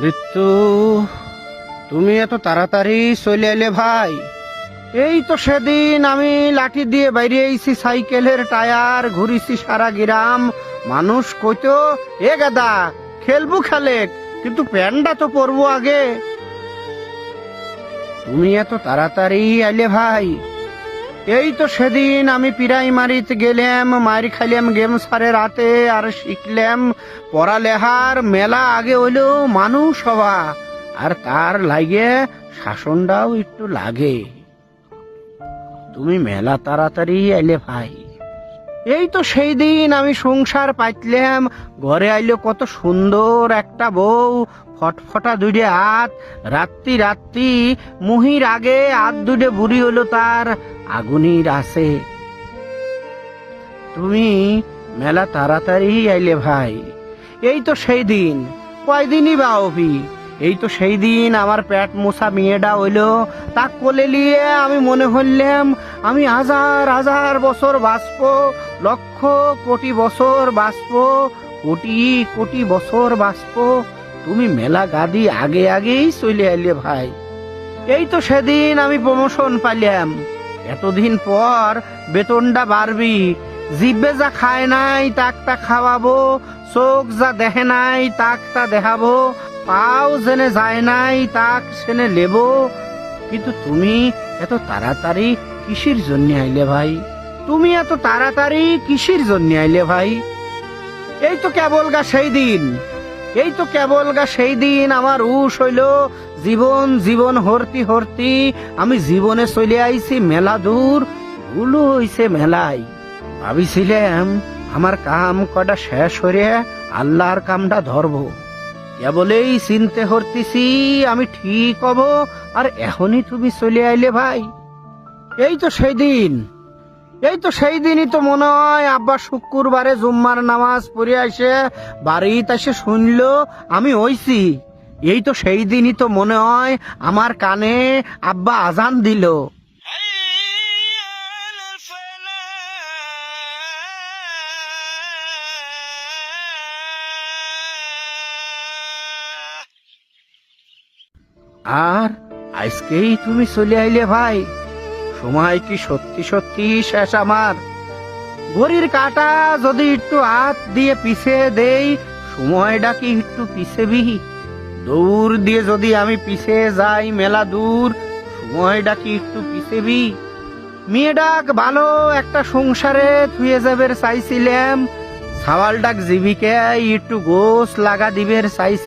মৃত্যু, তুমি এত তাড়াতাড়ি চলে এলে ভাই। এই তো সেদিন আমি লাঠি দিয়ে বাইরে আইছি, সাইকেলের টায়ার ঘুরিছি সারা গ্রাম। মানুষ কইতো, এ গাদা খেলবো খেলেক, কিন্তু প্যান্টটা তো পরবো আগে। তুমি এত তাড়াতাড়ি আইলে ভাই। এই তো সেদিন আমি প্রাইমারিতে গেলাম, মারি খাইলাম গেম সারের রাতে, আর শিখলাম পড়ালেহার মেলা আগে হইলো মানুষ হওয়া, আর তার লাগে শাসনটাও একটু লাগে। তুমি মেলা তাড়াতাড়ি আইলে ভাই। এই তো সেই দিন আমি সংসার পাইতলাম, ঘরে আইলো কত সুন্দর একটা বউ, ফটফটা দুইটে হাত। রাত্রি রাত্রি মুহির আগে হাত দুটে বুড়ি হলো তার আগুনির আছে। তুমি মেলা তাড়াতাড়ি আইলে ভাই। এই তো সেই দিন, কয়দিনই বা অভি। এই তো সেই দিন আমার পেট মোছা মেয়েটা হইলো, তা কোলে নিয়ে আমি মনে হইলাম আমি হাজার হাজার বছর বাঁচবো, লক্ষ কোটি বছর বাঁচবো, কোটি কোটি বছর বাঁচবো। তুমি মেলা গাদি আগে আগেই চলে আইলে ভাই। এই তো সেদিন আমি প্রমোশন পাইলাম, এতদিন পর বেতনটা বাড়বি। জিভে যা খায় নাই তাকটা খাওয়াবো, চোখ যা দেখে নাই তাকটা দেখাবো, পাও জেনে যায় নাই তাক সেনে লেবো। কিন্তু তুমি এত তাড়াতাড়ি কিসের জন্য আইলে ভাই? তুমি এত তাড়াতাড়ি কিসের জন্য আইলে ভাই? এই তো কেবল গা সেই দিন, এই তো কেবল গা সেই দিন আমার উস হইল জীবন। জীবন হরতি হরতি আমি জীবনে চলে আইছি মেলা দূর, ভুলও হইছে মেলাই। ভাবিছিলাম আমার কাম কটা শেষ হইরে আল্লাহর কামটা ধরবো, কেবলেই চিনতে হরতিছি আমি ঠিক হব, আর এখনই তুমি চলে আইলে ভাই। এই তো সেই দিন, এই তো সেই দিনই তো মনে হয় আব্বা শুক্রবারে জুম্মার নামাজ পড়ে আসে বাড়িতে এসে শুনলো আমি হইছি। এই তো সেই দিনই তো মনে হয় আমার কানে আব্বা আজান দিল। আর আজকেই তুমি চলে আইলে ভাই। সময় কি সত্যি সত্যি শেষ আমার? ঘড়ির কাঁটা যদি একটু হাত দিয়ে পিছে দেই, সময়টা কি একটু পিছেবি? দৌড় দিয়ে যদি আমি পিছে যাই মেলা দূর, সময়টা কি একটু পিছেবি? মেয়েডাক ভালো একটা সংসারে থুয়ে যাবের চাইছিলাম, সাওয়ালডাক জীবিকায় একটু গোস লাগা দিবের চাইছি।